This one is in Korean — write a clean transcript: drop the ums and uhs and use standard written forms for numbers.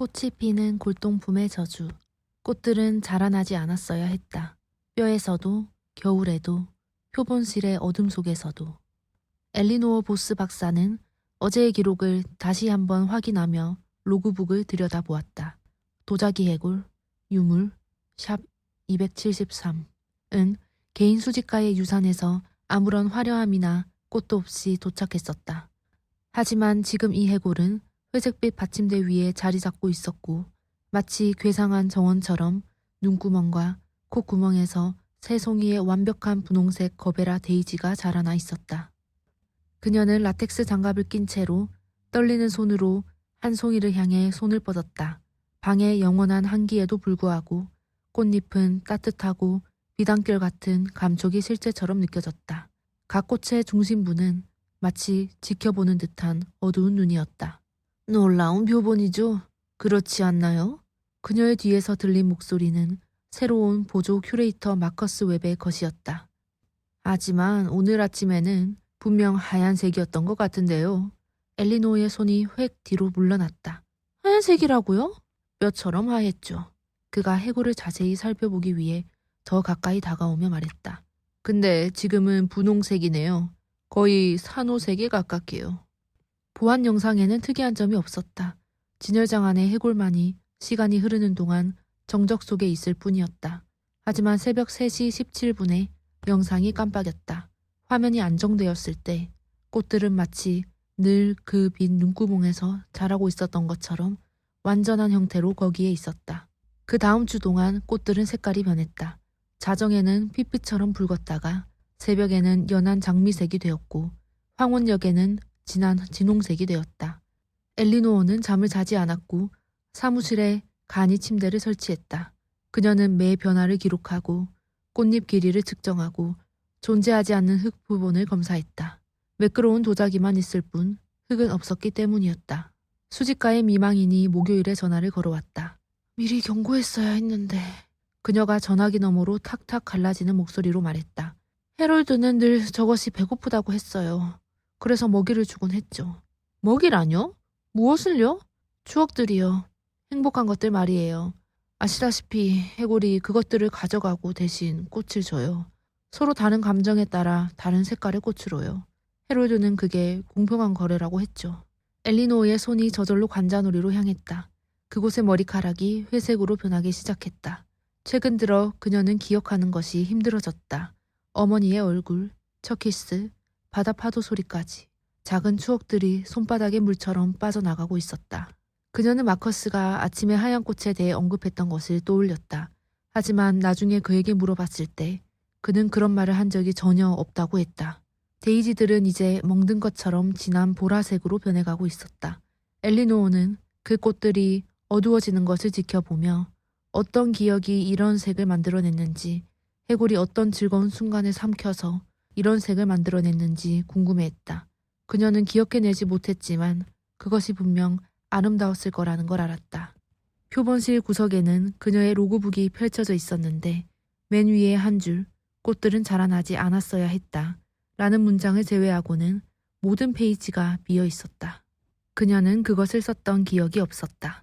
꽃이 피는 골동품의 저주. 꽃들은 자라나지 않았어야 했다. 뼈에서도, 겨울에도, 표본실의 어둠 속에서도. 엘리노어 보스 박사는 어제의 기록을 다시 한번 확인하며 로그북을 들여다보았다. 도자기 해골, 유물, 샵 273은 개인 수집가의 유산에서 아무런 화려함이나 꽃도 없이 도착했었다. 하지만 지금 이 해골은 회색빛 받침대 위에 자리 잡고 있었고 마치 괴상한 정원처럼 눈구멍과 콧구멍에서 새 송이의 완벽한 분홍색 거베라 데이지가 자라나 있었다. 그녀는 라텍스 장갑을 낀 채로 떨리는 손으로 한 송이를 향해 손을 뻗었다. 방의 영원한 한기에도 불구하고 꽃잎은 따뜻하고 비단결 같은 감촉이 실제처럼 느껴졌다. 각 꽃의 중심부는 마치 지켜보는 듯한 어두운 눈이었다. 놀라운 표본이죠. 그렇지 않나요? 그녀의 뒤에서 들린 목소리는 새로운 보조 큐레이터 마커스 웹의 것이었다. 하지만 오늘 아침에는 분명 하얀색이었던 것 같은데요. 엘리노의 손이 획 뒤로 물러났다. 하얀색이라고요? 뼈처럼 하였죠. 그가 해골을 자세히 살펴보기 위해 더 가까이 다가오며 말했다. 근데 지금은 분홍색이네요. 거의 산호색에 가깝게요. 보안 영상에는 특이한 점이 없었다. 진열장 안의 해골만이 시간이 흐르는 동안 정적 속에 있을 뿐이었다. 하지만 새벽 3시 17분에 영상이 깜빡였다. 화면이 안정되었을 때 꽃들은 마치 늘 그 빈 눈구멍에서 자라고 있었던 것처럼 완전한 형태로 거기에 있었다. 그 다음 주 동안 꽃들은 색깔이 변했다. 자정에는 핏빛처럼 붉었다가 새벽에는 연한 장미색이 되었고 황혼역에는 진한 진홍색이 되었다. 엘리노어는 잠을 자지 않았고 사무실에 간이 침대를 설치했다. 그녀는 매 변화를 기록하고 꽃잎 길이를 측정하고 존재하지 않는 흙 부분을 검사했다. 매끄러운 도자기만 있을 뿐 흙은 없었기 때문이었다. 수집가의 미망인이 목요일에 전화를 걸어왔다. 미리 경고했어야 했는데. 그녀가 전화기 너머로 탁탁 갈라지는 목소리로 말했다. 해롤드는 늘 저것이 배고프다고 했어요. 그래서 먹이를 주곤 했죠. 먹이라뇨? 무엇을요? 추억들이요. 행복한 것들 말이에요. 아시다시피 해골이 그것들을 가져가고 대신 꽃을 줘요. 서로 다른 감정에 따라 다른 색깔의 꽃으로요. 해롤드는 그게 공평한 거래라고 했죠. 엘리노어의 손이 저절로 관자놀이로 향했다. 그곳의 머리카락이 회색으로 변하기 시작했다. 최근 들어 그녀는 기억하는 것이 힘들어졌다. 어머니의 얼굴, 첫 키스, 바다 파도 소리까지. 작은 추억들이 손바닥의 물처럼 빠져나가고 있었다. 그녀는 마커스가 아침에 하얀 꽃에 대해 언급했던 것을 떠올렸다. 하지만 나중에 그에게 물어봤을 때 그는 그런 말을 한 적이 전혀 없다고 했다. 데이지들은 이제 멍든 것처럼 진한 보라색으로 변해가고 있었다. 엘리노어는 그 꽃들이 어두워지는 것을 지켜보며 어떤 기억이 이런 색을 만들어냈는지, 해골이 어떤 즐거운 순간을 삼켜서 이런 색을 만들어냈는지 궁금해했다. 그녀는 기억해내지 못했지만 그것이 분명 아름다웠을 거라는 걸 알았다. 표본실 구석에는 그녀의 로그북이 펼쳐져 있었는데 맨 위에 한 줄 꽃들은 자라나지 않았어야 했다 라는 문장을 제외하고는 모든 페이지가 비어 있었다. 그녀는 그것을 썼던 기억이 없었다.